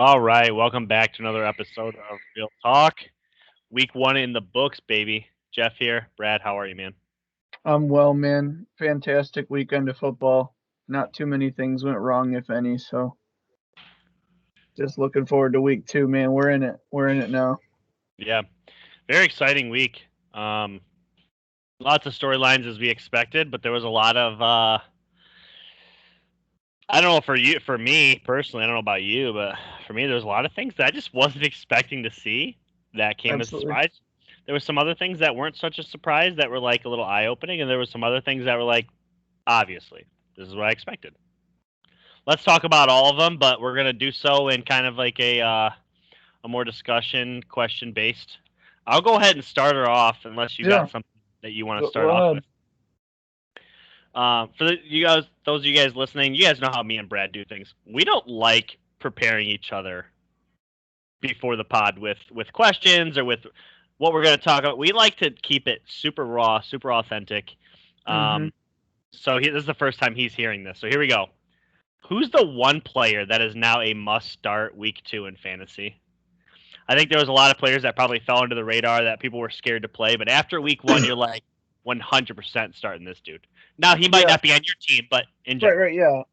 All right, welcome back to another episode of Real Talk. Week one in the books, baby. Jeff here. Brad, how are you, man? I'm well, man. Fantastic weekend of football. Not too many things went wrong, if any. So just looking forward to week 2, man. We're in it. We're in it now. Yeah, very exciting week. Um, Lots of storylines as we expected, but there was a lot of I don't know for me personally. I don't know about you, but for me, there was a lot of things that I just wasn't expecting to see that came as a Absolutely. surprise. There were some other things that weren't such a surprise that were like a little eye opening, and there were some other things that were like, obviously, this is what I expected. Let's talk about all of them, but we're gonna do so in kind of like a more discussion question based. I'll go ahead and start her off unless you got Yeah. something that you want to Go start off ahead. with. You guys, those of you guys listening, you guys know how me and Brad do things. We don't like preparing each other before the pod with questions or with what we're going to talk about. We like to keep it super raw, super authentic. Mm-hmm. Um, this is the first time he's hearing this. So here we go. Who's the one player that is now a must start week 2 in fantasy? I think there was a lot of players that probably fell under the radar that people were scared to play, but after week 1, you're like 100% starting this dude. Now he might Yeah. not be on your team, but in Right. general. Right. Yeah.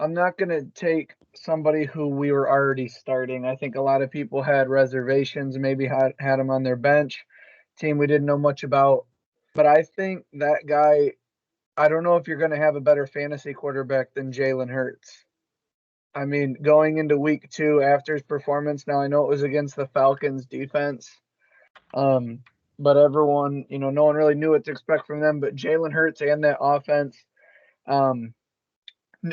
I'm not gonna take somebody who we were already starting. I think a lot of people had reservations, maybe had him on their bench, team we didn't know much about. But I think that guy. I don't know if you're going to have a better fantasy quarterback than Jalen Hurts. I mean, going into week 2 after his performance, now I know it was against the Falcons defense, um, but everyone, no one really knew what to expect from them. But Jalen Hurts and that offense, um,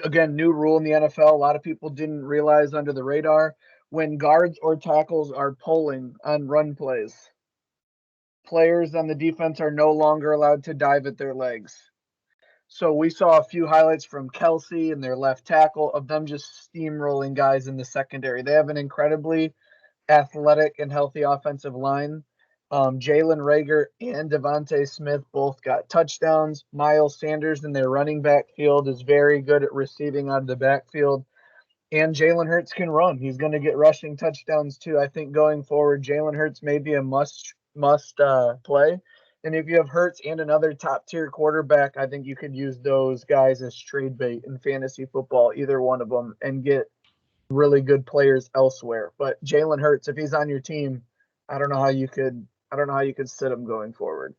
again, new rule in the NFL. A lot of people didn't realize under the radar when guards or tackles are pulling on run plays, players on the defense are no longer allowed to dive at their legs. So we saw a few highlights from Kelsey and their left tackle of them just steamrolling guys in the secondary. They have an incredibly athletic and healthy offensive line. Jalen Rager and Devontae Smith both got touchdowns. Miles Sanders in their running back field is very good at receiving out of the backfield. And Jalen Hurts can run. He's going to get rushing touchdowns too. I think going forward, Jalen Hurts may be a must play. And if you have Hurts and another top tier quarterback, I think you could use those guys as trade bait in fantasy football, either one of them, and get really good players elsewhere. But Jalen Hurts, if he's on your team, I don't know how you could. I don't know how you could sit him going forward.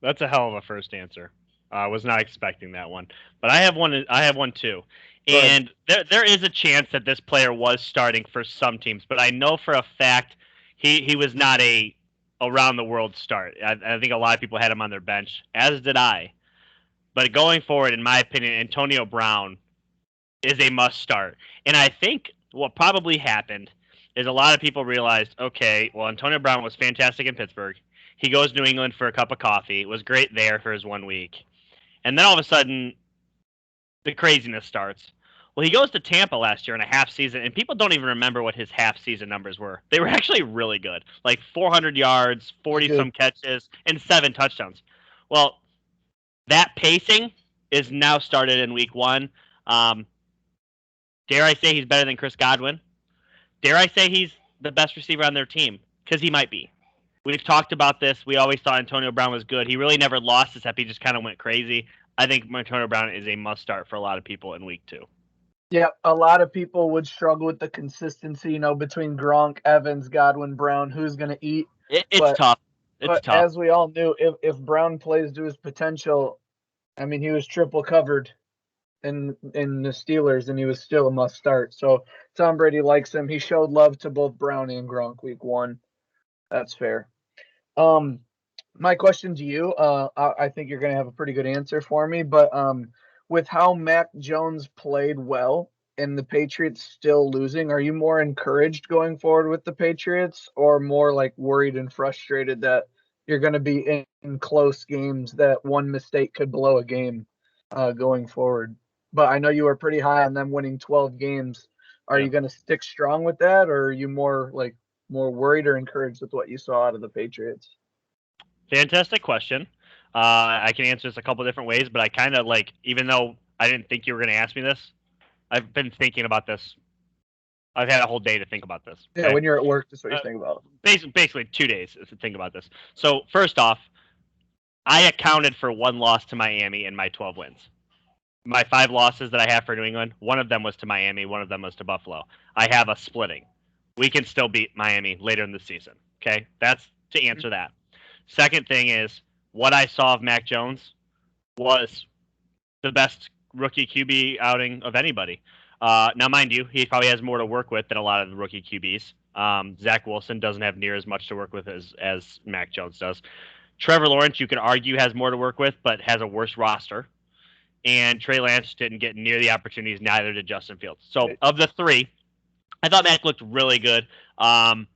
That's a hell of a first answer. I was not expecting that one, but I have one. I have one too, Go ahead. and there is a chance that this player was starting for some teams, but I know for a fact he was not a around the world start. I think a lot of people had him on their bench, as did I. But going forward, in my opinion, Antonio Brown is a must start, and I think what probably happened is a lot of people realized, okay, well Antonio Brown was fantastic in Pittsburgh. He goes to New England for a cup of coffee. It was great there for his 1 week. And then all of a sudden, the craziness starts. Well, he goes to Tampa last year in a half season, and people don't even remember what his half season numbers were. They were actually really good, like 400 yards, He's 40 good. some catches, and 7 touchdowns. Well, that pacing is now started in week 1. Um, dare I say he's better than Chris Godwin? Dare I say he's the best receiver on their team? Because he might be. We've talked about this. We always thought Antonio Brown was good. He really never lost, except he just kind of went crazy. I think Antonio Brown is a must start for a lot of people in week 2. Yeah, a lot of people would struggle with the consistency, between Gronk, Evans, Godwin, Brown, who's going to eat. It's But tough. It's but tough. as we all knew, if Brown plays to his potential, I mean, he was triple covered in the Steelers, and he was still a must start. So Tom Brady likes him. He showed love to both Brown and Gronk week 1. That's fair. Um, my question to you, I think you're going to have a pretty good answer for me, but with how Mac Jones played well and the Patriots still losing, are you more encouraged going forward with the Patriots or more like worried and frustrated that you're going to be in close games that one mistake could blow a game going forward? But I know you were pretty high on them winning 12 games. Are Yeah. you going to stick strong with that, or are you more worried or encouraged with what you saw out of the Patriots? Fantastic question. I can answer this a couple different ways, but I kind of like, even though I didn't think you were going to ask me this, I've been thinking about this I've had a whole day to think about this. Yeah, Okay? when you're at work, that's what you think about. Basically 2 days to think about this. So first off, I accounted for one loss to Miami in my 12 wins. My 5 losses that I have for New England, one of them was to Miami, one of them was to Buffalo. I have a splitting. We can still beat Miami later in the season. Okay, that's to answer that. Second thing is what I saw of Mac Jones was the best rookie QB outing of anybody. Now, mind you, he probably has more to work with than a lot of the rookie QBs. Zach Wilson doesn't have near as much to work with as Mac Jones does. Trevor Lawrence, you could argue, has more to work with, but has a worse roster. And Trey Lance didn't get near the opportunities, neither did Justin Fields. So, of the three, I thought Mac looked really good. I'm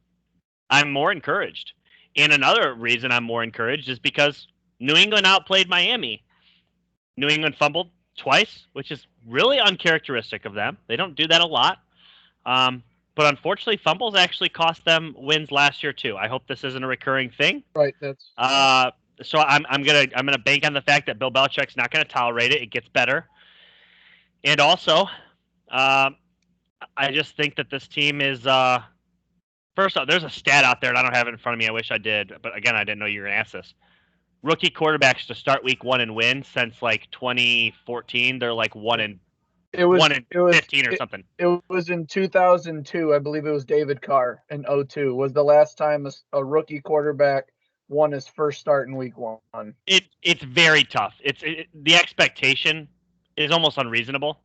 more encouraged. And another reason I'm more encouraged is because New England outplayed Miami. New England fumbled twice, which is really uncharacteristic of them. They don't do that a lot. But unfortunately, fumbles actually cost them wins last year too. I hope this isn't a recurring thing. Right. That's so I'm gonna bank on the fact that Bill Belichick's not gonna tolerate it. It gets better, and also, I just think that this team is. First off, there's a stat out there, and I don't have it in front of me. I wish I did, but again, I didn't know you were gonna ask this. Rookie quarterbacks to start week 1 and win since like 2014. They're like 1 and 15 or something. It was in 2002, I believe it was David Carr in 02 was the last time a rookie quarterback won his first start in week 1. It's very tough. The expectation is almost unreasonable.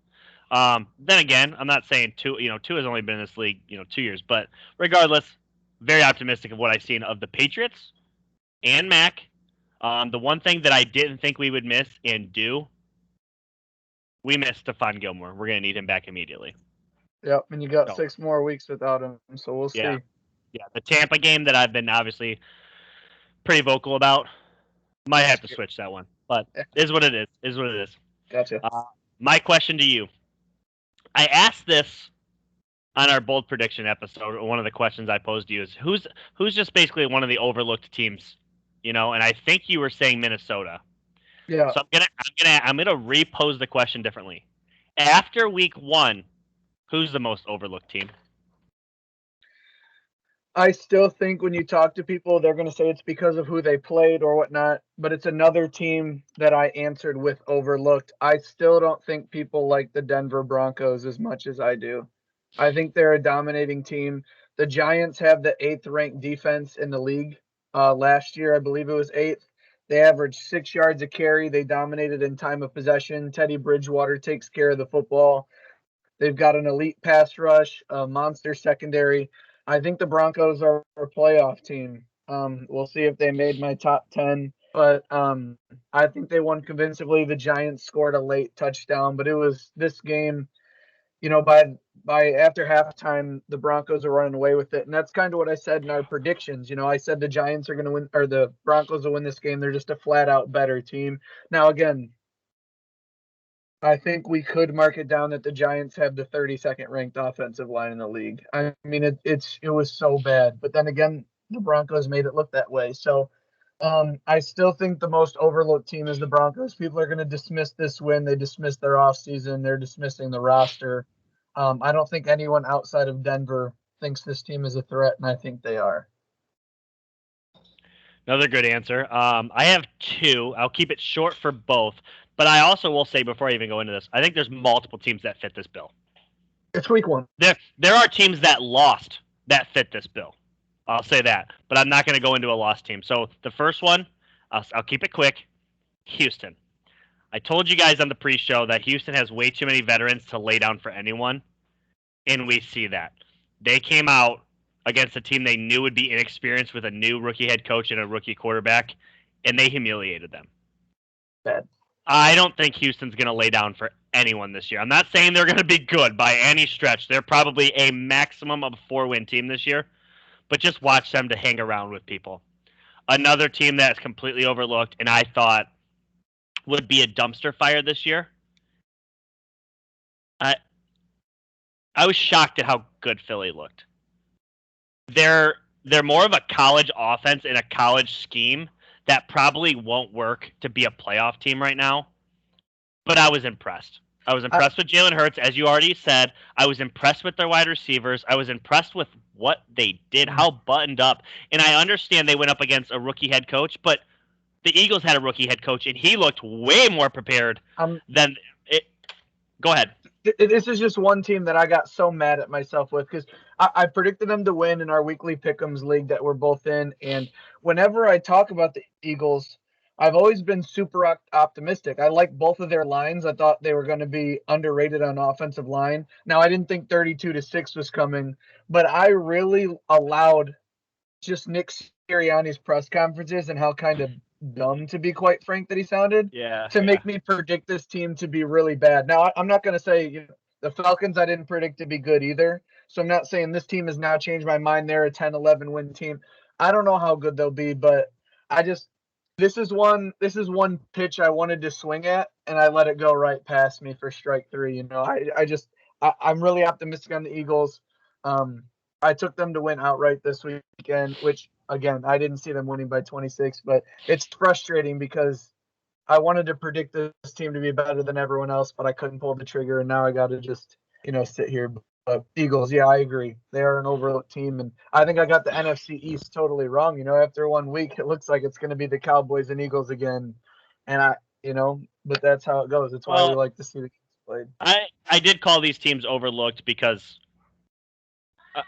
Then again, I'm not saying two has only been in this league 2 years, but regardless, very optimistic of what I've seen of the Patriots and Mac. The one thing that I didn't think we would miss and do, we missed Stephon Gilmore. We're going to need him back immediately. Yep, and you got 6 more weeks without him, so we'll see. Yeah, the Tampa game that I've been obviously pretty vocal about, might have to switch that one, but is what it is. Is what it is. Gotcha. My question to you, I asked this on our bold prediction episode. One of the questions I posed to you is who's just basically one of the overlooked teams. And I think you were saying Minnesota. Yeah. So I'm gonna repose the question differently. After week 1, who's the most overlooked team? I still think when you talk to people, they're going to say it's because of who they played or whatnot, but it's another team that I answered with overlooked. I still don't think people like the Denver Broncos as much as I do. I think they're a dominating team. The Giants have the 8th ranked defense in the league. Last year, I believe it was 8th. They averaged 6 yards a carry. They dominated in time of possession. Teddy Bridgewater takes care of the football. They've got an elite pass rush, a monster secondary. I think the Broncos are a playoff team. We'll see if they made my top 10, but I think they won convincingly. The Giants scored a late touchdown, but it was this game, by after halftime, the Broncos are running away with it. And that's kind of what I said in our predictions. I said the Giants are going to win, or the Broncos will win this game. They're just a flat out better team. Now, again, I think we could mark it down that the Giants have the 32nd ranked offensive line in the league. I mean, it was so bad, but then again, the Broncos made it look that way. So I still think the most overlooked team is the Broncos. People are going to dismiss this win. They dismiss their offseason. They're dismissing the roster. I don't think anyone outside of Denver thinks this team is a threat, and I think they are. Another good answer. I have 2. I'll keep it short for both. But I also will say before I even go into this, I think there's multiple teams that fit this bill. It's week 1. There are teams that lost that fit this bill. I'll say that. But I'm not going to go into a lost team. So the first one, I'll keep it quick. Houston. I told you guys on the pre-show that Houston has way too many veterans to lay down for anyone. And we see that. They came out against a team they knew would be inexperienced with a new rookie head coach and a rookie quarterback, and they humiliated them. Bad. I don't think Houston's going to lay down for anyone this year. I'm not saying they're going to be good by any stretch. They're probably a maximum of a 4-win team this year, but just watch them to hang around with people. Another team that's completely overlooked and I thought would be a dumpster fire this year. I was shocked at how good Philly looked. They're more of a college offense in a college scheme that probably won't work to be a playoff team right now. But I was impressed. I was impressed with Jalen Hurts, as you already said. I was impressed with their wide receivers. I was impressed with what they did, how buttoned up. And I understand they went up against a rookie head coach, but the Eagles had a rookie head coach, and he looked way more prepared than it. Go ahead. This is just one team that I got so mad at myself with because I predicted them to win in our weekly pick'ems league that we're both in. And whenever I talk about the Eagles, I've always been super optimistic. I like both of their lines. I thought they were going to be underrated on offensive line. Now, I didn't think 32-6 was coming, but I really allowed just Nick Sirianni's press conferences and how kind of dumb, to be quite frank, that he sounded to make me predict this team to be really bad. Now, I'm not going to say the Falcons I didn't predict to be good either. So I'm not saying this team has now changed my mind. They're a 10-11 win team. I don't know how good they'll be, but this is one pitch I wanted to swing at, and I let it go right past me for strike three. I'm really optimistic on the Eagles. I took them to win outright this weekend, which again, I didn't see them winning by 26, but it's frustrating because I wanted to predict this team to be better than everyone else, but I couldn't pull the trigger, and now I got to just, sit here. But Eagles, yeah, I agree. They are an overlooked team, and I think I got the NFC East totally wrong. After 1 week, it looks like it's going to be the Cowboys and Eagles again, and but that's how it goes. That's why we like to see the games played. I did call these teams overlooked because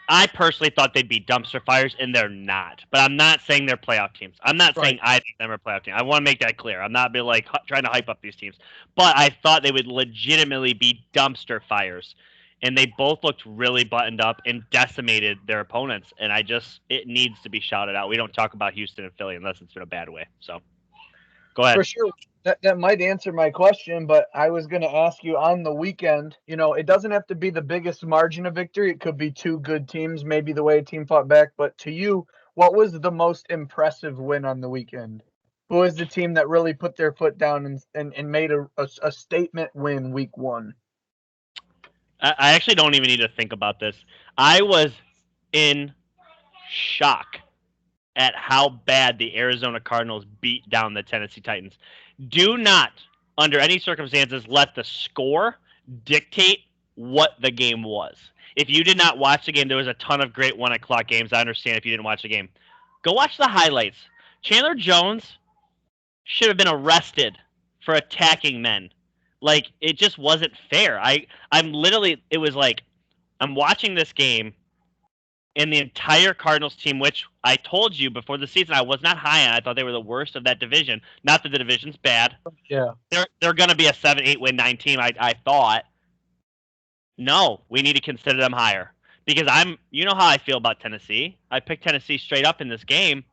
I personally thought they'd be dumpster fires, and they're not. But I'm not saying they're playoff teams. I'm not saying I think them are playoff teams. I want to make that clear. I'm not trying to hype up these teams. But I thought they would legitimately be dumpster fires. And they both looked really buttoned up and decimated their opponents. And it needs to be shouted out. We don't talk about Houston and Philly unless it's in a bad way. So go ahead. For sure. That might answer my question, but I was going to ask you on the weekend, it doesn't have to be the biggest margin of victory. It could be two good teams, maybe the way a team fought back. But to you, what was the most impressive win on the weekend? Who was the team that really put their foot down and made a statement win week one? I actually don't even need to think about this. I was in shock at how bad the Arizona Cardinals beat down the Tennessee Titans. Do not, under any circumstances, let the score dictate what the game was. If you did not watch the game, there was a ton of great 1 o'clock games. I understand if you didn't watch the game. Go watch the highlights. Chandler Jones should have been arrested for attacking men. It just wasn't fair. It was like, I'm watching this game, and the entire Cardinals team, which I told you before the season I was not high on. I thought they were the worst of that division. Not that the division's bad. Yeah. They're going to be a 7-8 win 9 team, I thought. No, we need to consider them higher. Because you know how I feel about Tennessee. I picked Tennessee straight up in this game.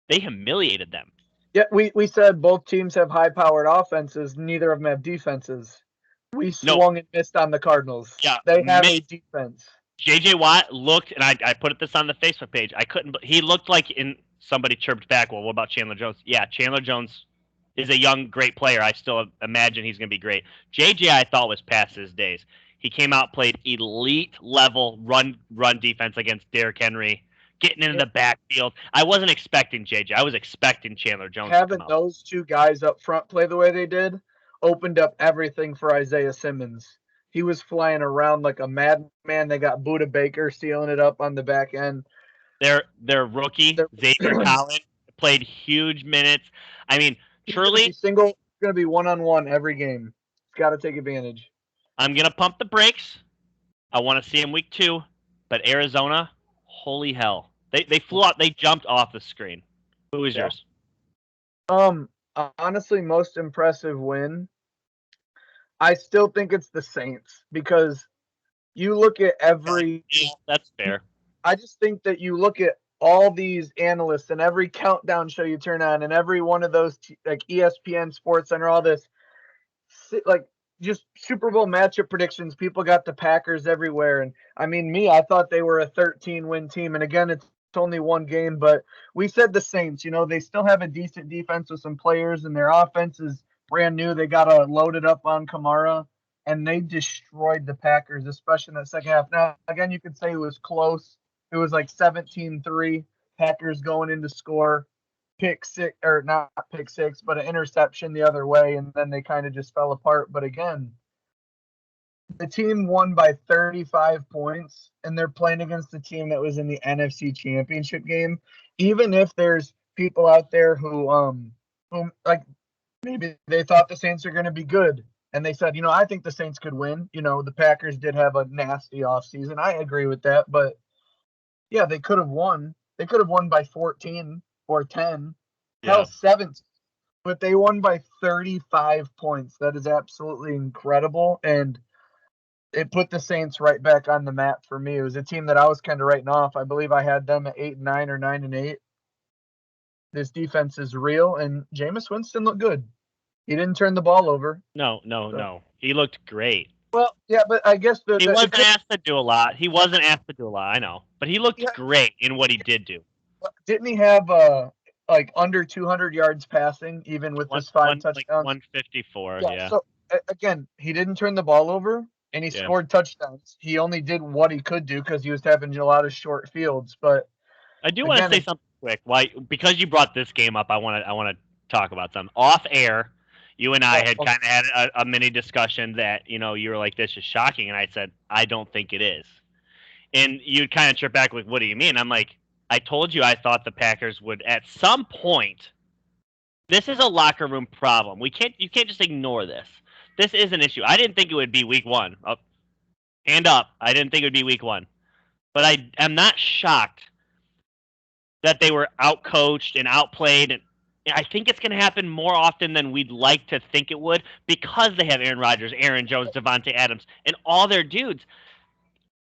They humiliated them. Yeah, we said both teams have high-powered offenses. Neither of them have defenses. We swung and missed on the Cardinals. Yeah, they have a defense. J.J. Watt looked, and I put this on the Facebook page. He looked like somebody chirped back. Well, what about Chandler Jones? Yeah, Chandler Jones is a young, great player. I still imagine he's going to be great. J.J. I thought was past his days. He came out, played elite level run defense against Derrick Henry, getting into the backfield. I wasn't expecting J.J. I was expecting Chandler Jones. Having those two guys up front play the way they did opened up everything for Isaiah Simmons. He was flying around like a madman. They got Budda Baker sealing it up on the back end. Their rookie, Xavier Collins, played huge minutes. I mean, truly. He's going to be one-on-one every game. He's got to take advantage. I'm going to pump the brakes. I want to see him week 2. But Arizona, holy hell. They flew out. They jumped off the screen. Who is yours? Honestly, most impressive win. I still think it's the Saints because you look at every. Yeah, that's fair. I just think that you look at all these analysts and every countdown show you turn on and every one of those like ESPN, Sports Center, all this, like just Super Bowl matchup predictions. People got the Packers everywhere, and I mean, I thought they were a 13-win team, and again, it's only one game, but we said the Saints. They still have a decent defense with some players, and their offense is brand new. They got loaded up on Kamara, and they destroyed the Packers, especially in that second half. Now, again, you could say it was close. It was like 17-3. Packers going in to score pick six, or not pick six, but an interception the other way, and then they kind of just fell apart. But again, The team won by 35 points, and they're playing against the team that was in the NFC Championship game. Even if there's people out there who like maybe they thought the Saints are going to be good, and they said, I think the Saints could win. The Packers did have a nasty offseason. I agree with that, but yeah, they could have won. They could have won by 14 or 10, hell, Yeah. 7, but they won by 35 points. That is absolutely incredible, and it put the Saints right back on the map for me. It was a team that I was kind of writing off. I believe I had them at 8-9 or 9-8. This defense is real, and Jameis Winston looked good. He didn't turn the ball over. No. He looked great. Well, yeah, but I guess He wasn't asked to do a lot. I know. But he looked great in what he did do. Didn't he have like under 200 yards passing, even with his 5 touchdowns? Like 154, yeah. So again, he didn't turn the ball over, and he scored touchdowns. He only did what he could do because he was having a lot of short fields. But I do want to say something quick. Because you brought this game up, I want to talk about something. Off air, you and I had kind of had a mini discussion that, you were like, this is shocking. And I said, I don't think it is. And you kind of trip back like, what do you mean? I'm like, I told you I thought the Packers would at some point. This is a locker room problem. You can't just ignore this. This is an issue. I didn't think it would be week 1. Hand up. I didn't think it would be week 1. But I am not shocked that they were outcoached and outplayed. And I think it's going to happen more often than we'd like to think it would because they have Aaron Rodgers, Aaron Jones, Devontae Adams, and all their dudes.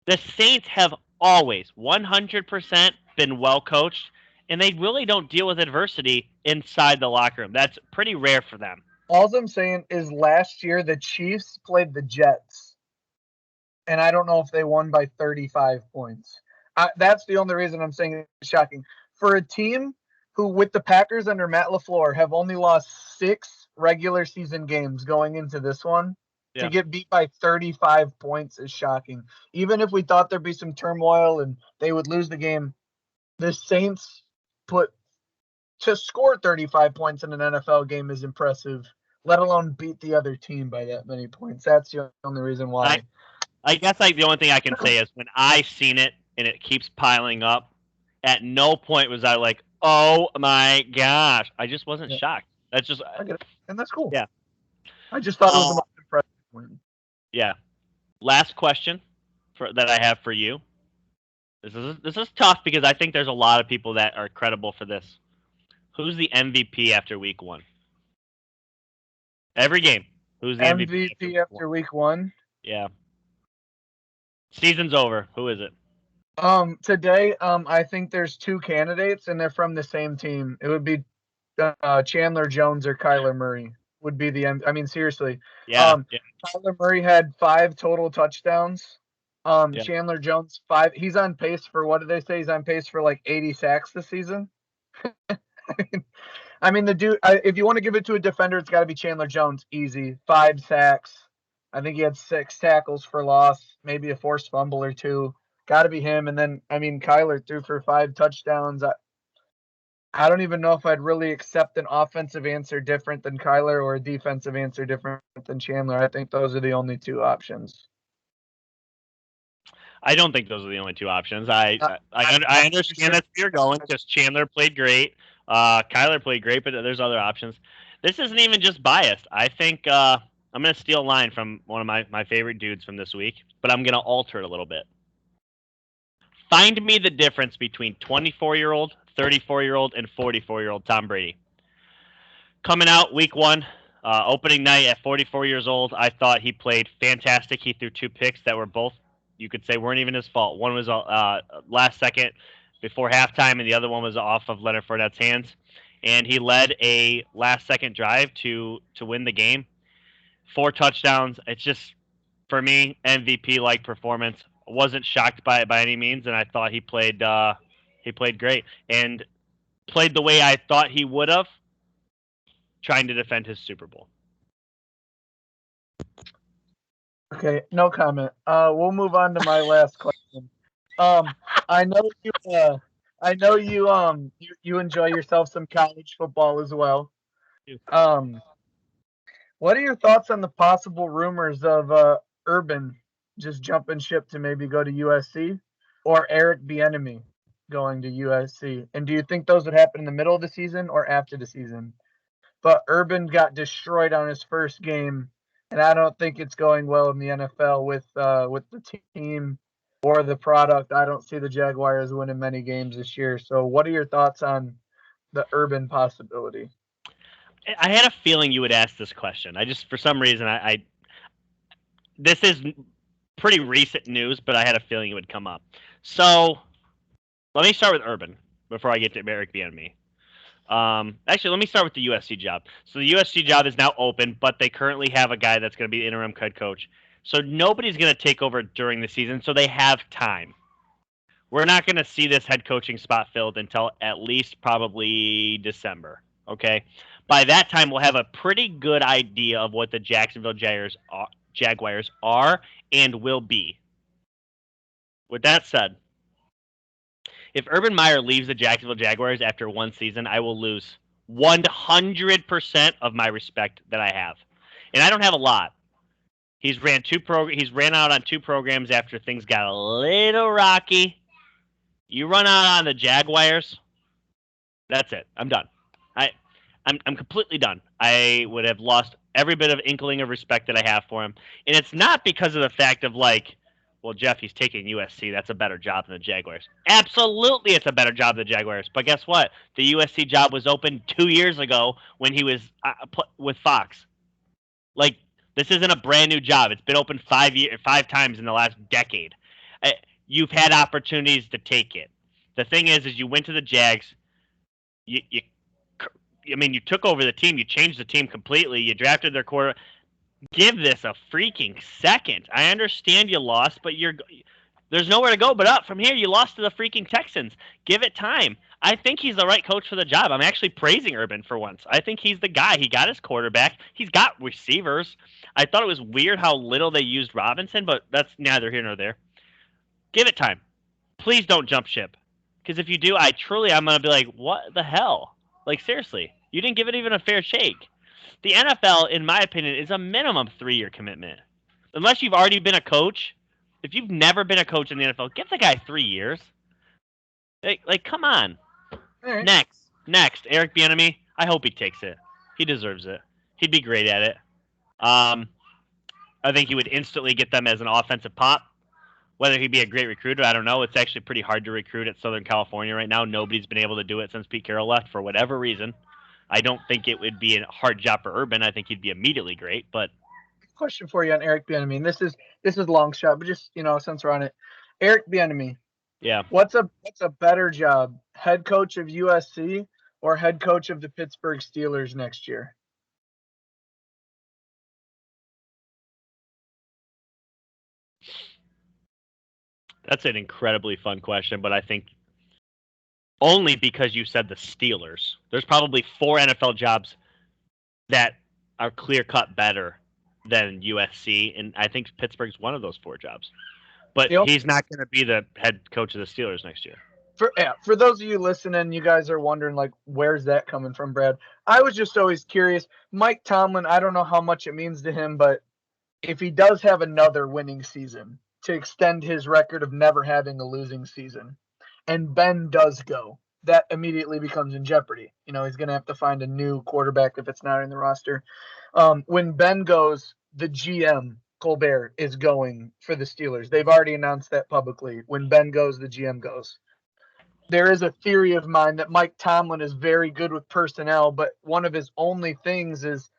The Saints have always 100% been well coached, and they really don't deal with adversity inside the locker room. That's pretty rare for them. All I'm saying is last year the Chiefs played the Jets, and I don't know if they won by 35 points. That's the only reason I'm saying it's shocking. For a team who, with the Packers under Matt LaFleur, have only lost 6 regular season games going into this one, to get beat by 35 points is shocking. Even if we thought there'd be some turmoil and they would lose the game, the Saints to score 35 points in an NFL game is impressive, let alone beat the other team by that many points. That's the only reason why. I guess the only thing I can say is when I seen it and it keeps piling up, at no point was I like, oh my gosh. I just wasn't shocked. That's just, I get it. And that's cool. Yeah. I just thought it was the most impressive win. Yeah. Last question that I have for you. This is tough because I think there's a lot of people that are credible for this. Who's the MVP after week 1? Every game. Who's the MVP after week 1? Yeah. Season's over. Who is it? Today, I think there's 2 candidates, and they're from the same team. It would be Chandler Jones or Kyler Murray would be the I mean, seriously. Yeah. Kyler Murray had 5 total touchdowns. Chandler Jones 5. He's on pace for, what did they say? He's on pace for like 80 sacks this season. I mean, the dude. If you want to give it to a defender, it's got to be Chandler Jones. Easy, 5 sacks. I think he had 6 tackles for loss, maybe a forced fumble or 2. Got to be him. And then, I mean, Kyler threw for 5 touchdowns. I don't even know if I'd really accept an offensive answer different than Kyler or a defensive answer different than Chandler. I think those are the only 2 options. I don't think those are the only 2 options. I understand that's where you're going because Chandler played great. Kyler played great, but there's other options. This isn't even just biased. I think I'm going to steal a line from one of my favorite dudes from this week, but I'm going to alter it a little bit. Find me the difference between 24-year-old, 34-year-old, and 44-year-old Tom Brady. Coming out week 1, opening night at 44 years old, I thought he played fantastic. He threw 2 picks that were both, you could say, weren't even his fault. One was last second before halftime, and the other one was off of Leonard Fournette's hands. And he led a last-second drive to win the game. 4 touchdowns. It's just, for me, MVP-like performance. Wasn't shocked by it by any means, and I thought he played great and played the way I thought he would have, trying to defend his Super Bowl. Okay, no comment. We'll move on to my last question. I know you enjoy yourself some college football as well. What are your thoughts on the possible rumors of Urban just jumping ship to maybe go to USC, or Eric Bieniemy going to USC? And do you think those would happen in the middle of the season or after the season? But Urban got destroyed on his first game, and I don't think it's going well in the NFL with the team or the product. I don't see the Jaguars winning many games this year. So, what are your thoughts on the Urban possibility? I had a feeling you would ask this question. I just, for some reason, I this is pretty recent news, but I had a feeling it would come up. So let me start with Urban before I get to Eric Bieniemy. Actually, let me start with the USC job. So the USC job is now open, but they currently have a guy that's going to be the interim head coach. So nobody's going to take over during the season, so they have time. We're not going to see this head coaching spot filled until at least probably December. Okay. By that time, we'll have a pretty good idea of what the Jacksonville Jaguars are and will be. With that said, if Urban Meyer leaves the Jacksonville Jaguars after one season, I will lose 100% of my respect that I have. And I don't have a lot. He's ran out on two programs after things got a little rocky. You run out on the Jaguars, that's it. I'm done. I'm completely done. I would have lost every bit of inkling of respect that I have for him. And it's not because of the fact of like, well, Jeff, he's taking USC. That's a better job than the Jaguars. Absolutely, it's a better job than the Jaguars. But guess what? The USC job was open 2 years ago when he was with Fox. Like, this isn't a brand new job. It's been open 5 times in the last decade. You've had opportunities to take it. The thing is you went to the Jags. You took over the team. You changed the team completely. You drafted their quarterback. Give this a freaking second. I understand you lost, but there's nowhere to go but up from here. You lost to the freaking Texans. Give it time. I think he's the right coach for the job. I'm actually praising Urban for once. I think he's the guy. He got his quarterback. He's got receivers. I thought it was weird how little they used Robinson, but that's neither here nor there. Give it time. Please don't jump ship. Because if you do, I'm going to be like, what the hell? Like, seriously, you didn't give it even a fair shake. The NFL, in my opinion, is a minimum 3-year commitment. Unless you've already been a coach. If you've never been a coach in the NFL, give the guy 3 years. Like come on. Right. Next, Eric Bieniemy. I hope he takes it. He deserves it. He'd be great at it. I think he would instantly get them as an offensive pop. Whether he'd be a great recruiter, I don't know. It's actually pretty hard to recruit at Southern California right now. Nobody's been able to do it since Pete Carroll left for whatever reason. I don't think it would be a hard job for Urban. I think he'd be immediately great. But question for you on Eric Bieniemy. This is long shot, but just since we're on it, Eric Bieniemy. Yeah. What's a better job, head coach of USC or head coach of the Pittsburgh Steelers next year? That's an incredibly fun question, but I think only because you said the Steelers. There's probably 4 NFL jobs that are clear-cut better than USC, and I think Pittsburgh's one of those 4 jobs. But he's not going to be the head coach of the Steelers next year. For those of you listening, you guys are wondering, like, where's that coming from, Brad? I was just always curious. Mike Tomlin, I don't know how much it means to him, but if he does have another winning season to extend his record of never having a losing season, and Ben does go, that immediately becomes in jeopardy. He's going to have to find a new quarterback if it's not in the roster. When Ben goes, the GM, Colbert, is going for the Steelers. They've already announced that publicly. When Ben goes, the GM goes. There is a theory of mine that Mike Tomlin is very good with personnel, but one of his only things is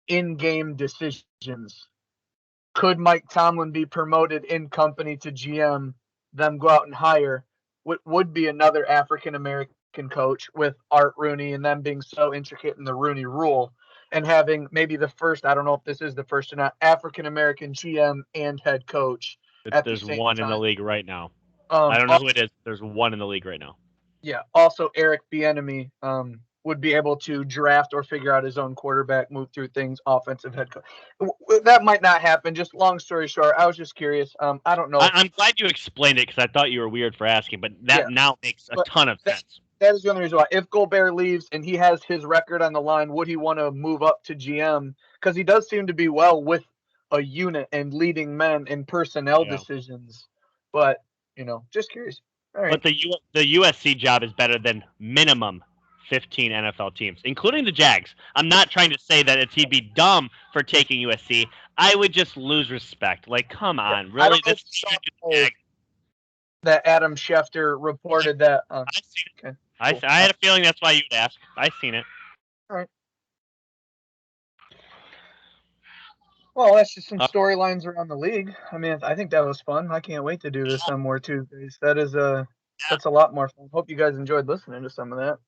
in-game decisions. Could Mike Tomlin be promoted in company to GM, them go out and hire what would be another African-American coach with Art Rooney and them being so intricate in the Rooney rule and having maybe the first, I don't know if this is the first or not, African-American GM and head coach. There's one in the league right now. I don't know who it is. There's one in the league right now. Yeah. Also, Eric Bieniemy would be able to draft or figure out his own quarterback, move through things, offensive head coach. That might not happen. Just long story short, I was just curious. I don't know. I'm glad you explained it because I thought you were weird for asking, but that now makes a ton of sense. That is the only reason why. If Gobert leaves and he has his record on the line, would he want to move up to GM? Because he does seem to be well with a unit and leading men in personnel Yeah. decisions. But, just curious. All right. But the USC job is better than minimum 15 NFL teams, including the Jags. I'm not trying to say that he'd be dumb for taking USC. I would just lose respect. Like, come Yeah. on, I really? don't know if This you is saw the Jags. that Adam Schefter reported that. I seen it. Okay. I, Cool. I had a feeling that's why you'd ask. I seen it. All right. Well, that's just some Uh, storylines around the league. I mean, I think that was fun. I can't wait to do this on more Tuesdays. That's a lot more fun. Hope you guys enjoyed listening to some of that.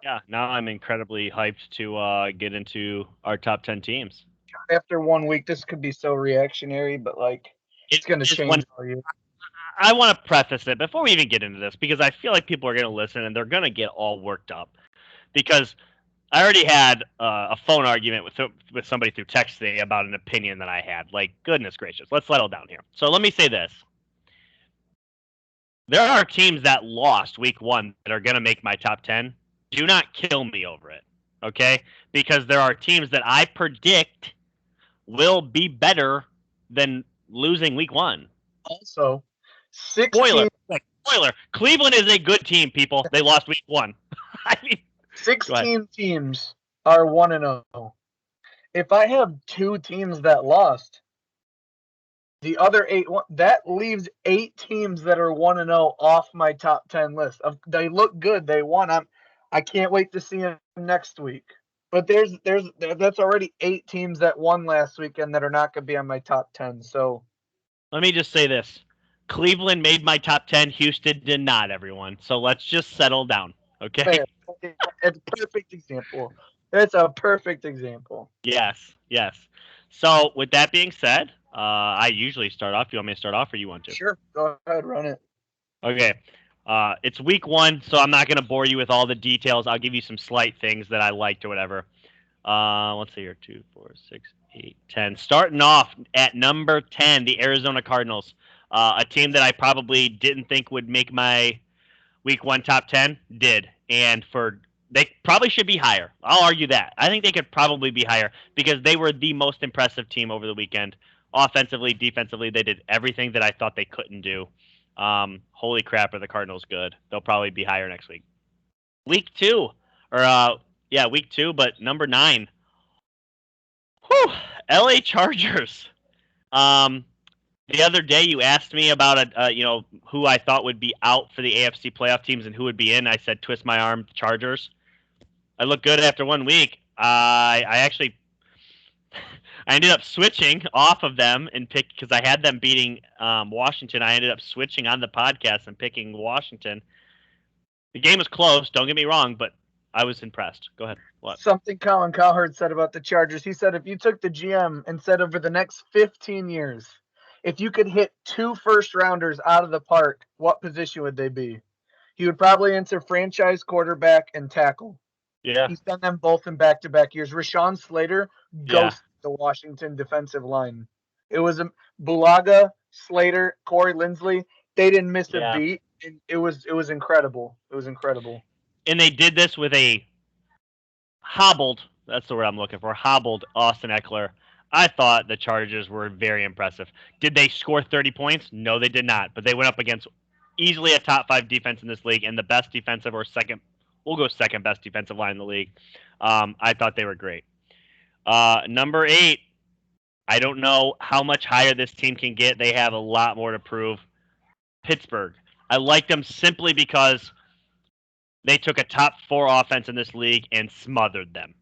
yeah. Now I'm incredibly hyped to get into our top 10 teams. After 1 week, this could be so reactionary, but it's going to Just one change all you. I want to preface it before we even get into this because I feel like people are going to listen and they're going to get all worked up because I already had a phone argument with somebody through text today about an opinion that I had. Like, goodness gracious, let's settle down here. So let me say this: there are teams that lost week 1 that are going to make my top 10. Do not kill me over it, okay? Because there are teams that I predict will be better than losing week 1. Also, Spoiler. Cleveland is a good team, people. They lost week 1. I mean, 16 teams are 1-0. If I have 2 teams that lost, the other 8, that leaves 8 teams that are 1-0 off my top 10 list. They look good. They won. I can't wait to see them next week. But that's already 8 teams that won last weekend that are not going to be on my top 10. So let me just say this: Cleveland made my top 10. Houston did not. Everyone. So let's just settle down, okay? it's a perfect example. It's a perfect example. Yes. So with that being said, I usually start off. You want me to start off, or you want to? Sure. Go ahead, run it. Okay. It's week 1, so I'm not going to bore you with all the details. I'll give you some slight things that I liked or whatever. Let's see here: 2, 4, 6, 8, 10. Starting off at number 10, the Arizona Cardinals, a team that I probably didn't think would make my week 1 top 10. Did, and they probably should be higher. I'll argue that. I think they could probably be higher because they were the most impressive team over the weekend. Offensively, defensively, they did everything that I thought they couldn't do. Holy crap, are the Cardinals good? They'll probably be higher next week. Week 2, week 2, but number 9. Whew, LA Chargers. The other day you asked me about who I thought would be out for the AFC playoff teams and who would be in. I said twist my arm, Chargers. I look good after 1 week. I actually I ended up switching off of them and pick because I had them beating Washington. I ended up switching on the podcast and picking Washington. The game was close. Don't get me wrong, but I was impressed. Go ahead. What? Something Colin Cowherd said about the Chargers. He said if you took the GM and said over the next 15 years, if you could hit 2 first-rounders out of the park, what position would they be? He would probably answer franchise quarterback and tackle. Yeah. He's done them both in back-to-back years. Rashawn Slater ghosted the Washington defensive line. It was Bulaga, Slater, Corey Linsley. They didn't miss a beat. And it was incredible. It was incredible. And they did this with a hobbled, that's the word I'm looking for, hobbled Austin Eckler. I thought the Chargers were very impressive. Did they score 30 points? No, they did not. But they went up against easily a top 5 defense in this league and the best defensive or second, we'll go second best defensive line in the league. I thought they were great. Number 8, I don't know how much higher this team can get. They have a lot more to prove. Pittsburgh. I like them simply because they took a top 4 offense in this league and smothered them.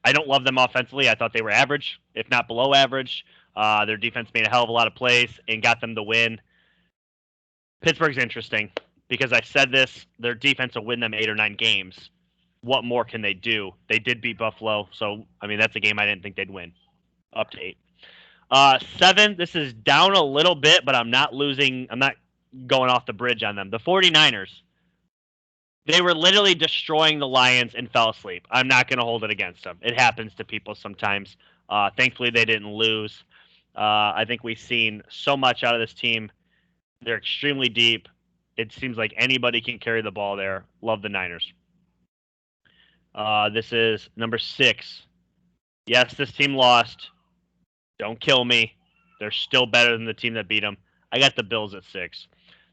I don't love them offensively. I thought they were average, if not below average. Their defense made a hell of a lot of plays and got them the win. Pittsburgh's interesting because I said this, their defense will win them 8 or 9 games. What more can they do? They did beat Buffalo, so, I mean, that's a game I didn't think they'd win. Up to 8. 7, this is down a little bit, but I'm not going off the bridge on them. The 49ers. They were literally destroying the Lions and fell asleep. I'm not going to hold it against them. It happens to people sometimes. Thankfully, they didn't lose. I think we've seen so much out of this team. They're extremely deep. It seems like anybody can carry the ball there. Love the Niners. This is number 6. Yes, this team lost. Don't kill me. They're still better than the team that beat them. I got the Bills at 6.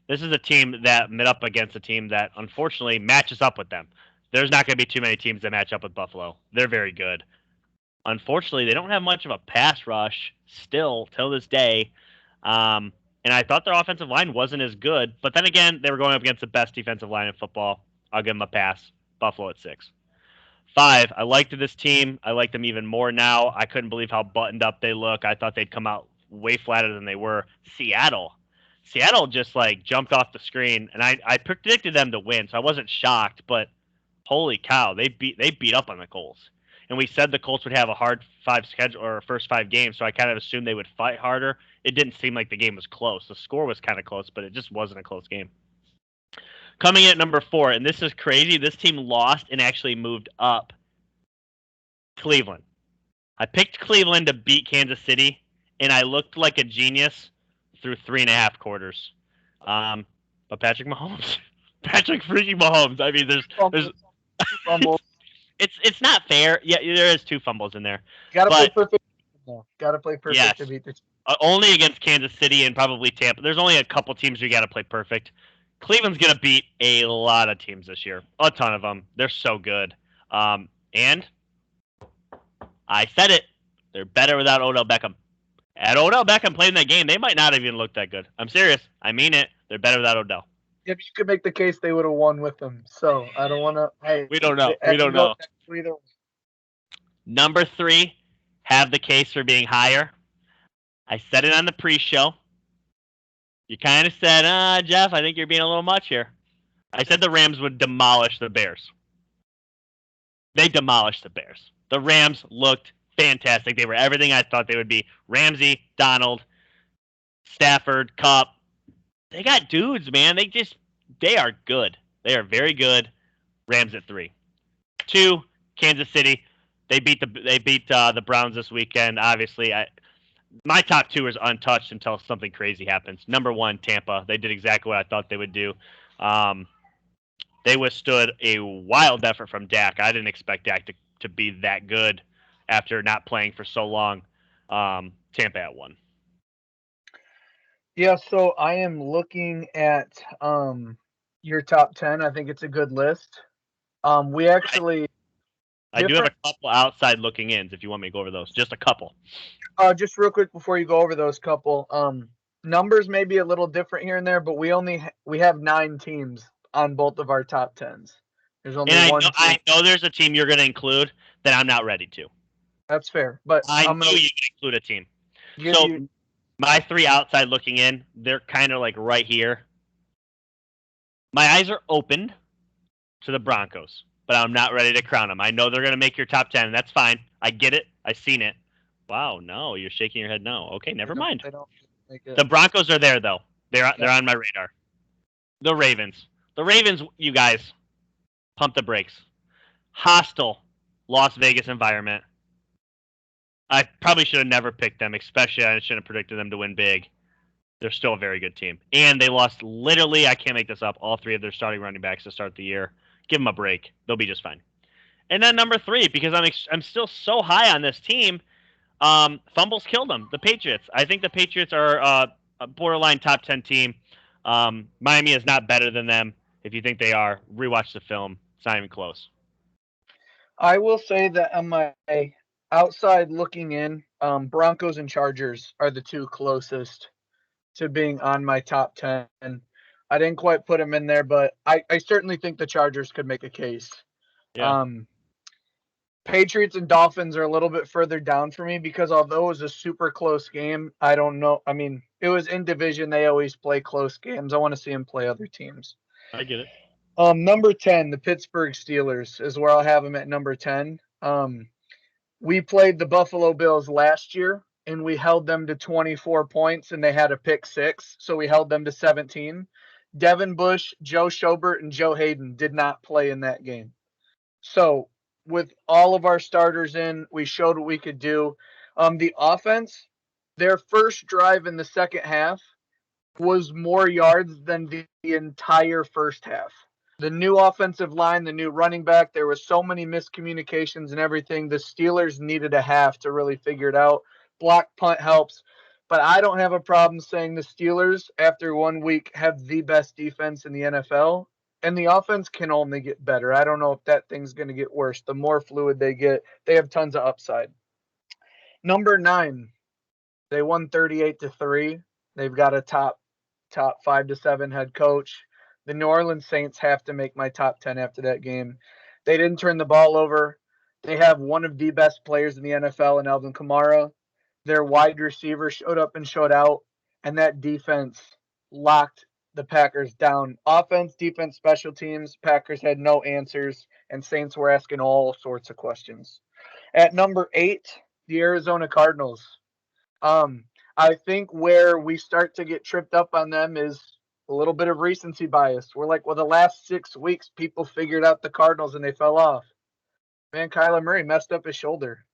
This is a team that met up against a team that unfortunately matches up with them. There's not going to be too many teams that match up with Buffalo. They're very good. Unfortunately, they don't have much of a pass rush still till this day. And I thought their offensive line wasn't as good. But then again, they were going up against the best defensive line in football. I'll give them a pass. Buffalo at 6. 5, I liked this team. I like them even more now. I couldn't believe how buttoned up they look. I thought they'd come out way flatter than they were. Seattle. Seattle just like jumped off the screen, and I predicted them to win, so I wasn't shocked. But holy cow, they beat up on the Colts. And we said the Colts would have a hard 5 schedule or first 5 games, so I kind of assumed they would fight harder. It didn't seem like the game was close. The score was kind of close, but it just wasn't a close game. Coming in at number 4, and this is crazy. This team lost and actually moved up. Cleveland. I picked Cleveland to beat Kansas City, and I looked like a genius through 3.5 quarters. But Patrick Mahomes, Patrick freaking Mahomes. I mean, there's Fumble. it's not fair. Yeah, there is 2 fumbles in there. Gotta play But perfect. No, gotta play perfect yes, to beat the. only against Kansas City and probably Tampa. There's only a couple teams you got to play perfect. Cleveland's gonna beat a lot of teams this year, a ton of them. They're so good. And I said it. They're better without Odell Beckham. Had Odell Beckham played in that game, they might not have even looked that good. I'm serious. I mean it. They're better without Odell. If you could make the case, they would have won with them. So I don't want to. Hey, We don't know. We don't know. Either. Number 3, have the case for being higher. I said it on the pre-show. You kind of said, Jeff, I think you're being a little much here. I said the Rams would demolish the Bears. They demolished the Bears. The Rams looked fantastic. They were everything I thought they would be. Ramsey, Donald, Stafford, Kupp. They got dudes, man. They are good. They are very good. Rams at 3. 2, Kansas City. They beat the Browns this weekend. Obviously, my top 2 is untouched until something crazy happens. Number 1, Tampa. They did exactly what I thought they would do. They withstood a wild effort from Dak. I didn't expect Dak to be that good after not playing for so long. Tampa at 1. Yeah, so I am looking at your top 10. I think it's a good list. We actually. I do have a couple outside looking ins if you want me to go over those. Just a couple. Just real quick before you go over those couple, numbers may be a little different here and there, but we have 9 teams on both of our top 10s. There's only one. I know there's a team you're going to include that I'm not ready to. That's fair, but I knew you could include a team. So my 3 outside looking in, they're kind of like right here. My eyes are open to the Broncos, but I'm not ready to crown them. I know they're going to make your top 10, and that's fine. I get it. I've seen it. Wow, no, you're shaking your head no. Okay, never mind. The Broncos are there, though. They're on my radar. The Ravens, you guys, pump the brakes. Hostile Las Vegas environment. I probably should have never picked them, especially I shouldn't have predicted them to win big. They're still a very good team. And they lost literally, I can't make this up, all 3 of their starting running backs to start the year. Give them a break. They'll be just fine. And then number 3, because I'm still so high on this team, fumbles killed them. The Patriots. I think the Patriots are a borderline top 10 team. Miami is not better than them. If you think they are, rewatch the film. It's not even close. I will say that on my outside looking in, Broncos and Chargers are the 2 closest to being on my top 10. I didn't quite put them in there, but I certainly think the Chargers could make a case. Yeah. Patriots and Dolphins are a little bit further down for me because although it was a super close game, I don't know. I mean, it was in division. They always play close games. I want to see them play other teams. I get it. Number 10, the Pittsburgh Steelers is where I'll have them at number 10. We played the Buffalo Bills last year, and we held them to 24 points, and they had a pick 6, so we held them to 17. Devin Bush, Joe Schobert, and Joe Hayden did not play in that game. So with all of our starters in, we showed what we could do. The offense, their first drive in the second half was more yards than the entire first half. The new offensive line, the new running back, there was so many miscommunications and everything. The Steelers needed a half to really figure it out. Block punt helps. But I don't have a problem saying the Steelers, after 1 week, have the best defense in the NFL. And the offense can only get better. I don't know if that thing's going to get worse. The more fluid they get, they have tons of upside. Number 9, they won 38-3. They've got a top 5 to 7 head coach. The New Orleans Saints have to make my top 10 after that game. They didn't turn the ball over. They have one of the best players in the NFL in Alvin Kamara. Their wide receiver showed up and showed out, and that defense locked the Packers down. Offense, defense, special teams, Packers had no answers, and Saints were asking all sorts of questions. At number 8, the Arizona Cardinals. I think where we start to get tripped up on them is a little bit of recency bias. We're like, well, the last 6 weeks, people figured out the Cardinals and they fell off. Man, Kyler Murray messed up his shoulder.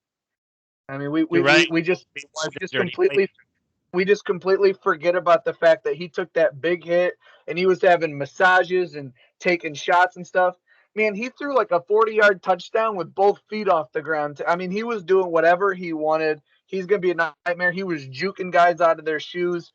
I mean, You're right. we just completely forget about the fact that he took that big hit and he was having massages and taking shots and stuff. Man, he threw like a 40-yard touchdown with both feet off the ground. I mean, he was doing whatever he wanted. He's going to be a nightmare. He was juking guys out of their shoes.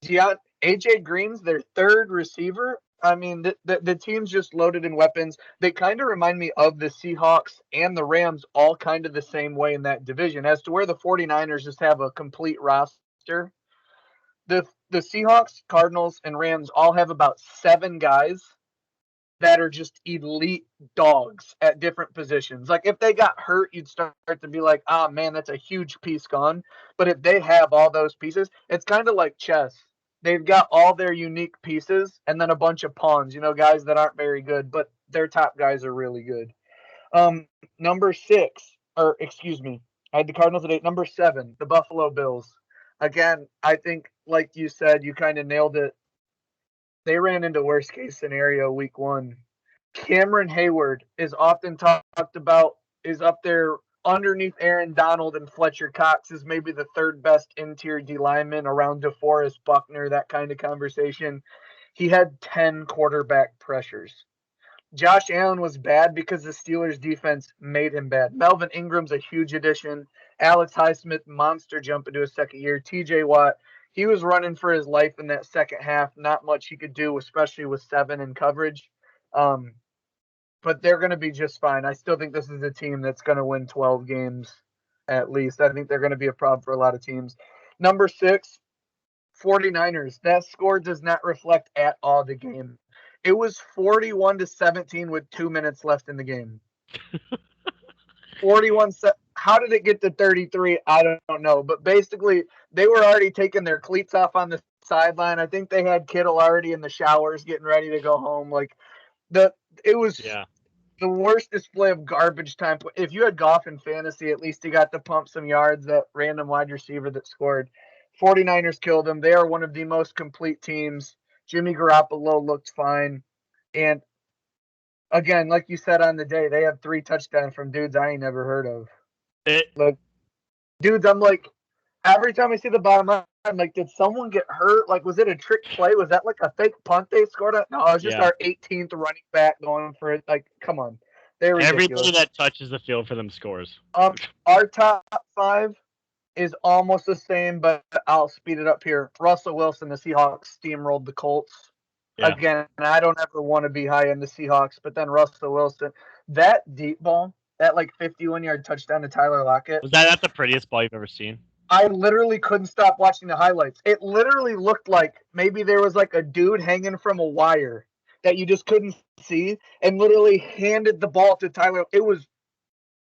AJ Green's their third receiver. I mean, the team's just loaded in weapons. They kind of remind me of the Seahawks and the Rams, all kind of the same way in that division, as to where the 49ers just have a complete roster. The Seahawks, Cardinals, and Rams all have about 7 guys that are just elite dogs at different positions. Like, if they got hurt, you'd start to be like, oh, man, that's a huge piece gone. But if they have all those pieces, it's kind of like chess. They've got all their unique pieces and then a bunch of pawns, guys that aren't very good, but their top guys are really good. Number 6, or excuse me, I had the Cardinals at 8. Number 7, the Buffalo Bills. Again, I think, like you said, you kind of nailed it. They ran into worst case scenario week 1. Cameron Hayward is often talked about, is up there underneath Aaron Donald and Fletcher Cox is maybe the third best interior D lineman around DeForest Buckner, that kind of conversation. He had 10 quarterback pressures. Josh Allen was bad because the Steelers defense made him bad. Melvin Ingram's a huge addition. Alex Highsmith, monster jump into his second year. TJ Watt, he was running for his life in that second half. Not much he could do, especially with 7 in coverage. But they're going to be just fine. I still think this is a team that's going to win 12 games at least. I think they're going to be a problem for a lot of teams. Number 6, 49ers. That score does not reflect at all the game. It was 41-17 with 2 minutes left in the game. 41. How did it get to 33? I don't know. But basically, they were already taking their cleats off on the sideline. I think they had Kittle already in the showers getting ready to go home. It was the worst display of garbage time. If you had Goff in fantasy, at least he got to pump some yards, that random wide receiver that scored. 49ers killed them. They are one of the most complete teams. Jimmy Garoppolo looked fine. And again, like you said on the day, they have 3 touchdowns from dudes I ain't never heard of. Dudes, I'm like, every time I see the bottom line, I'm like, did someone get hurt? Like, was it a trick play? Was that like a fake punt they scored on? No, it was just our 18th running back going for it. Like, come on. They're ridiculous. Everybody that touches the field for them scores. Our top 5 is almost the same, but I'll speed it up here. Russell Wilson, the Seahawks steamrolled the Colts. Yeah. Again, I don't ever want to be high in the Seahawks, but then Russell Wilson, that deep ball, that like 51-yard touchdown to Tyler Lockett. Was that the prettiest ball you've ever seen? I literally couldn't stop watching the highlights. It literally looked like maybe there was like a dude hanging from a wire that you just couldn't see and literally handed the ball to Tyler.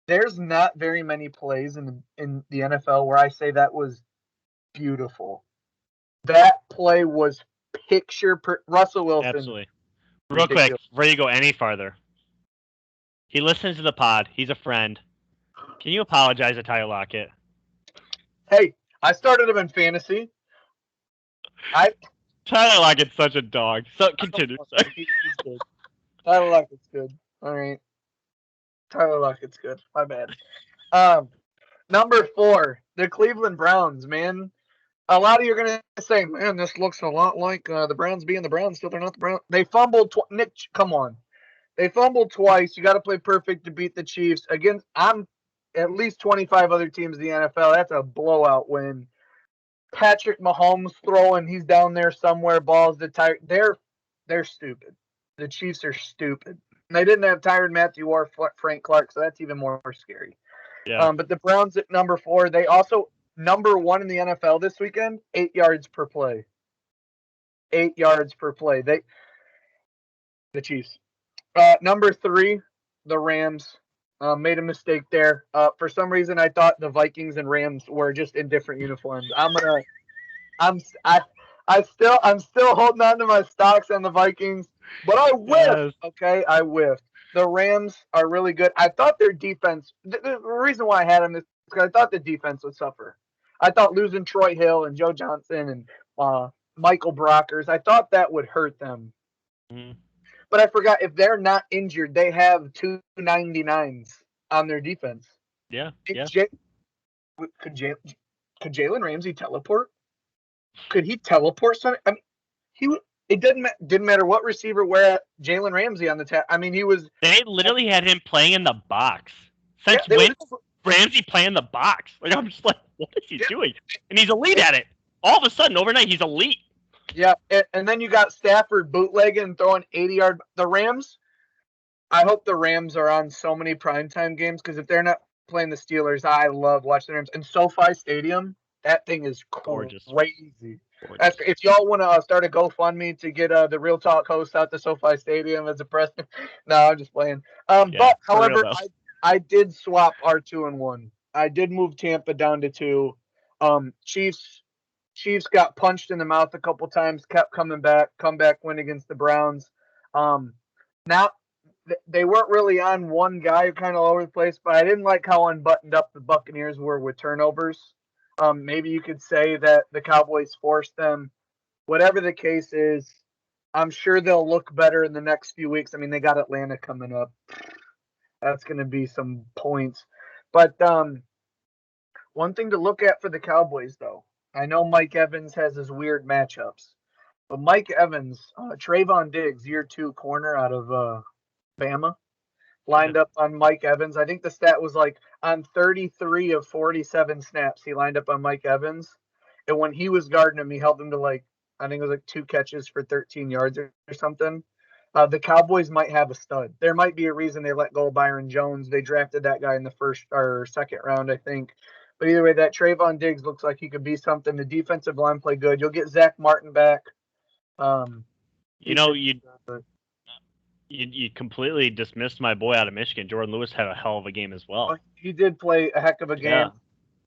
There's not very many plays in the NFL where I say that was beautiful. That play was Russell Wilson. Absolutely. Real quick, before you go any farther, he listens to the pod. He's a friend. Can you apologize to Tyler Lockett? Hey, I started him in fantasy. Tyler Lockett's such a dog. So continue. He's good. Tyler Lockett's good. All right. Tyler Lockett's good. My bad. Number 4, the Cleveland Browns, man. a lot of you are going to say, man, this looks a lot like the Browns being the Browns. Still, they're not the Browns. They fumbled. Nick, come on. They fumbled twice. You got to play perfect to beat the Chiefs. Again, I'm at least 25 other teams in the NFL. That's a blowout win. Patrick Mahomes throwing, he's down there somewhere, balls to Tyre. They're stupid. The Chiefs are stupid. And they didn't have Tyrann Mathieu or Frank Clark, so that's even more scary. Yeah. But the Browns at number 4, they also number 1 in the NFL this weekend, 8 yards per play. 8 yards per play. The Chiefs. Number 3, the Rams. Made a mistake there. For some reason, I thought the Vikings and Rams were just in different uniforms. I'm still holding on to my stocks on the Vikings, but I whiffed. Yes. Okay, I whiffed. The Rams are really good. I thought their defense. The reason why I had them is because I thought the defense would suffer. I thought losing Troy Hill and Joe Johnson and Michael Brockers, I thought that would hurt them. Mm-hmm. But I forgot, if they're not injured, they have 299s on their defense. Yeah. Could Jalen Ramsey teleport? Could he teleport something? I mean, it didn't matter what receiver where Jalen Ramsey on the tap. I mean, he was. They literally had him playing in the box. Since when Ramsey playing the box? Like, I'm just like, what is he doing? And he's elite at it. All of a sudden, overnight, he's elite. Yeah, and then you got Stafford bootlegging and throwing 80-yard. The Rams, I hope the Rams are on so many primetime games, because if they're not playing the Steelers, I love watching the Rams. And SoFi Stadium, that thing is gorgeous. Crazy. If y'all want to start a GoFundMe to get the Real Talk host out to SoFi Stadium as a press, no, I'm just playing. But however, I did swap our 2 and 1. I did move Tampa down to 2. Chiefs got punched in the mouth a couple times, kept coming back, comeback win against the Browns. Now they weren't really on one guy, kind of all over the place, but I didn't like how unbuttoned up the Buccaneers were with turnovers. Maybe you could say that the Cowboys forced them. Whatever the case is, I'm sure they'll look better in the next few weeks. I mean, they got Atlanta coming up. That's going to be some points. But one thing to look at for the Cowboys, though, I know Mike Evans has his weird matchups, but Mike Evans, Trayvon Diggs, year 2 corner out of Bama, lined up on Mike Evans. I think the stat was like on 33 of 47 snaps, he lined up on Mike Evans. And when he was guarding him, he held him to I think it was like 2 catches for 13 yards or something. The Cowboys might have a stud. There might be a reason they let go of Byron Jones. They drafted that guy in the first or second round, I think. But either way, that Trayvon Diggs looks like he could be something. The defensive line play good. You'll get Zach Martin back. You completely dismissed my boy out of Michigan. Jordan Lewis had a hell of a game as well. He did play a heck of a game.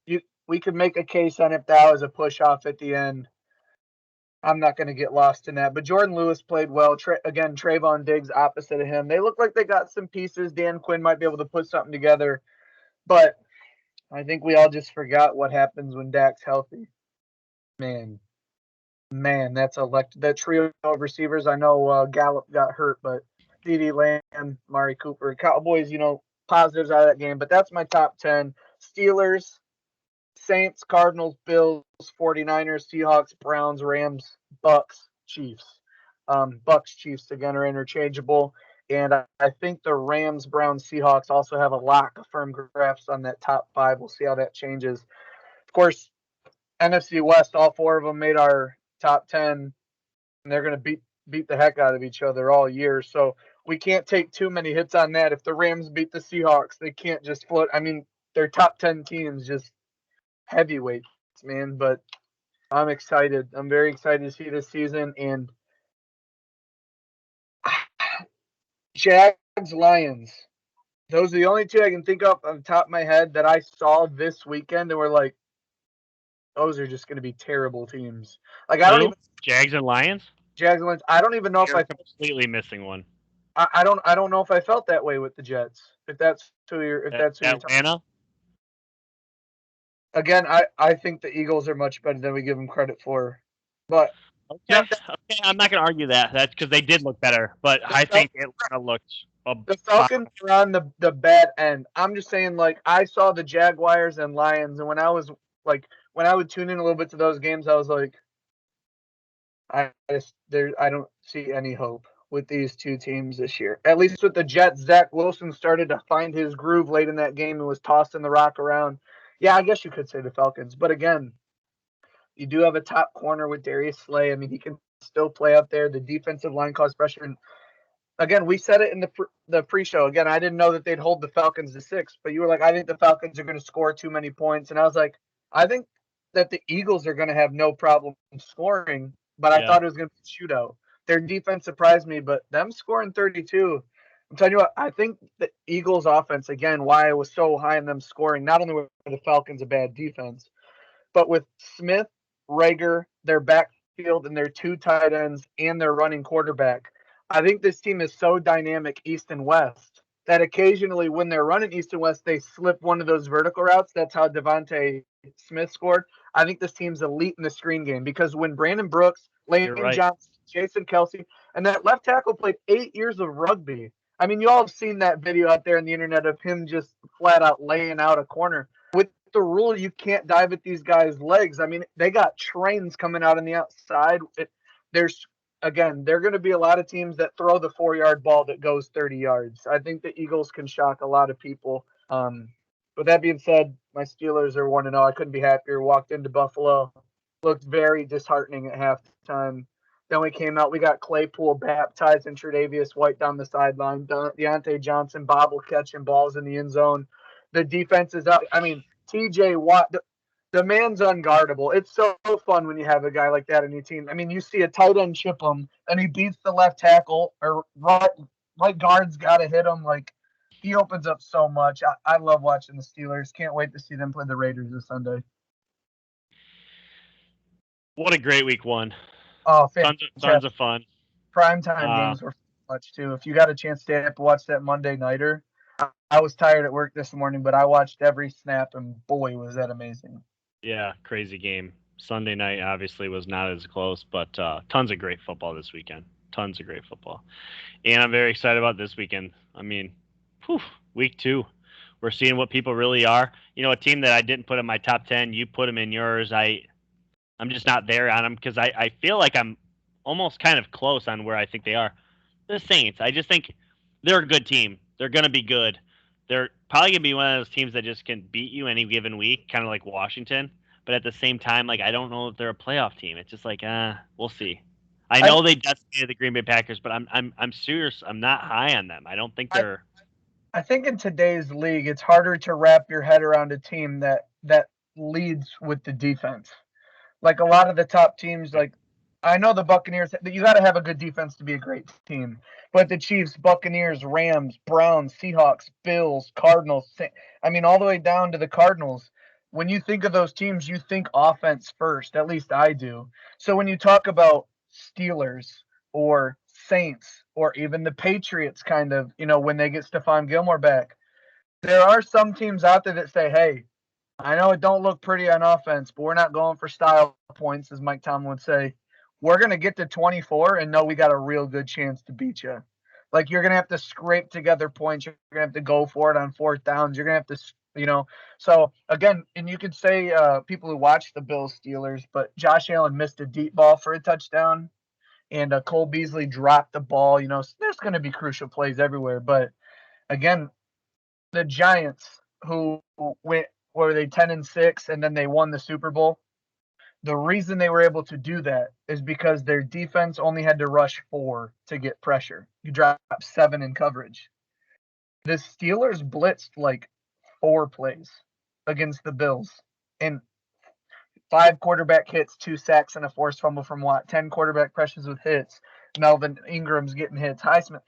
Yeah. We could make a case on if that was a push off at the end. I'm not going to get lost in that. But Jordan Lewis played well. Again, Trayvon Diggs opposite of him. They look like they got some pieces. Dan Quinn might be able to put something together. But I think we all just forgot what happens when Dak's healthy. Man, that's elected. That trio of receivers. I know Gallup got hurt, but CeeDee Lamb, Mari Cooper, Cowboys, positives out of that game. But that's my top 10. Steelers, Saints, Cardinals, Bills, 49ers, Seahawks, Browns, Rams, Bucks, Chiefs. Bucks, Chiefs, again, are interchangeable. And I think the Rams, Browns, Seahawks also have a lock of firm grasps on that top 5. We'll see how that changes. Of course, NFC West, all 4 of them made our top 10. And they're going to beat the heck out of each other all year. So we can't take too many hits on that. If the Rams beat the Seahawks, they can't just float. I mean, their top 10 teams just heavyweights, man. But I'm excited. I'm very excited to see this season. And Jags, Lions. Those are the only 2 I can think of on the top of my head that I saw this weekend and were like, those are just going to be terrible teams. Like, I don't even. Jags and Lions? Jags and Lions. I don't even know if I completely missing one. I don't know if I felt that way with the Jets. If that's who you're talking Atlanta. Again, I think the Eagles are much better than we give them credit for. But okay, I'm not going to argue that. That's because they did look better. But I think Atlanta looked. The Falcons are on the bad end. I'm just saying, I saw the Jaguars and Lions, and when I was when I would tune in a little bit to those games, I was like, I don't see any hope with these two teams this year. At least with the Jets, Zach Wilson started to find his groove late in that game and was tossing the rock around. Yeah, I guess you could say the Falcons, but again, you do have a top corner with Darius Slay. I mean, he can still play up there. The defensive line caused pressure, and again, we said it in the pre-show. Again, I didn't know that they'd hold the Falcons to 6, but you were like, I think the Falcons are going to score too many points, and I was like, I think that the Eagles are going to have no problem scoring, but I Yeah. thought it was going to be a shootout. Their defense surprised me, but them scoring 32. I'm telling you what, I think the Eagles' offense, again, why I was so high on them scoring, not only were the Falcons a bad defense, but with Smith, Rager, their backfield, and their 2 tight ends, and their running quarterback, I think this team is so dynamic east and west that occasionally when they're running east and west, they slip one of those vertical routes. That's how Devontae Smith scored. I think this team's elite in the screen game because when Brandon Brooks, Lane You're right. Johnson, Jason Kelsey, and that left tackle played 8 years of rugby. I mean, you all have seen that video out there on the internet of him just flat out laying out a corner. With the rule, you can't dive at these guys' legs. I mean, they got trains coming out on the outside. There's again, there are going to be a lot of teams that throw the 4-yard ball that goes 30 yards. I think the Eagles can shock a lot of people. With that being said, my Steelers are 1-0. I couldn't be happier. Walked into Buffalo, looked very disheartening at halftime. Then we came out. We got Claypool baptized and Tre'Davious White down the sideline. Deontay Johnson bobble catching balls in the end zone. The defense is up. I mean, TJ Watt, the man's unguardable. It's so fun when you have a guy like that on your team. I mean, you see a tight end chip him, and he beats the left tackle, or right guard's got to hit him. Like, he opens up so much. I love watching the Steelers. Can't wait to see them play the Raiders this Sunday. What a great week 1. Oh, tons of fun. Primetime games were much too. If you got a chance to watch that Monday nighter, I was tired at work this morning, but I watched every snap, and boy, was that amazing. Yeah, crazy game. Sunday night obviously was not as close, but tons of great football this weekend. Tons of great football. And I'm very excited about this weekend. I mean, week 2. We're seeing what people really are. You know, a team that I didn't put in my top 10, you put them in yours. I'm just not there on them because I feel like I'm almost kind of close on where I think they are. The Saints, I just think they're a good team. They're going to be good. They're probably going to be one of those teams that just can beat you any given week, kind of like Washington. But at the same time, like, I don't know if they're a playoff team. It's just like, we'll see. I know they decimated the Green Bay Packers, but I'm serious. I'm not high on them. I don't think they're. I think in today's league, it's harder to wrap your head around a team that leads with the defense. Like a lot of the top teams, like I know the Buccaneers, you got to have a good defense to be a great team. But the Chiefs, Buccaneers, Rams, Browns, Seahawks, Bills, Cardinals, I mean, all the way down to the Cardinals. When you think of those teams, you think offense first. At least I do. So when you talk about Steelers or Saints or even the Patriots, kind of, when they get Stephon Gilmore back, there are some teams out there that say, hey, I know it don't look pretty on offense, but we're not going for style points, as Mike Tomlin would say. We're going to get to 24 and know we got a real good chance to beat you. Like, you're going to have to scrape together points. You're going to have to go for it on 4th downs. You're going to have to, So, again, and you could say people who watch the Bills Steelers, but Josh Allen missed a deep ball for a touchdown, and Cole Beasley dropped the ball. So there's going to be crucial plays everywhere. But, again, the Giants, who were they 10-6 and then they won the Super Bowl? The reason they were able to do that is because their defense only had to rush 4 to get pressure. You drop 7 in coverage. The Steelers blitzed like 4 plays against the Bills, and 5 quarterback hits, 2 sacks, and a forced fumble from Watt. 10 quarterback pressures with hits. Melvin Ingram's getting hits. Highsmith.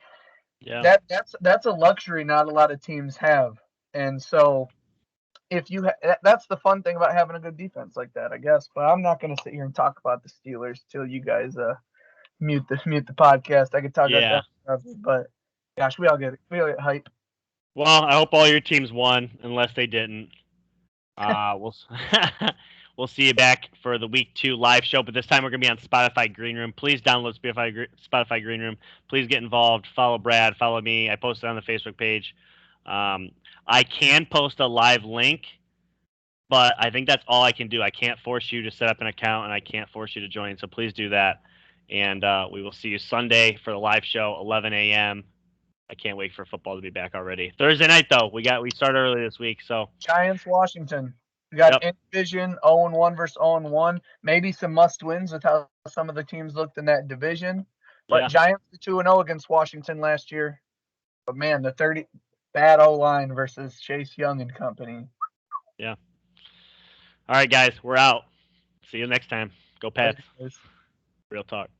Yeah. That's a luxury not a lot of teams have, and so if you that's the fun thing about having a good defense like that, I guess. But I'm not going to sit here and talk about the Steelers till you guys mute the podcast. I could talk about that forever, but gosh, we all get hype. Well, I hope all your teams won, unless they didn't. We'll see you back for the week 2 live show, but this time we're gonna be on Spotify Green Room. Please download Spotify Green Room. Please get involved. Follow Brad. Follow me. I posted on the Facebook page. I can post a live link, But I think that's all I can do. I can't force you to set up an account, and I can't force you to join. So please do that. And we will see you Sunday for the live show, 11 a.m. I can't wait for football to be back already. Thursday night, though, we started early this week. So Giants, Washington. We got Yep. in division 0-1 versus 0-1. Maybe some must wins with how some of the teams looked in that division. But Yeah. Giants 2-0 against Washington last year. But man, the 30 bad O line versus Chase Young and company. Yeah. All right, guys, we're out. See you next time. Go Pats. Thanks. Real talk.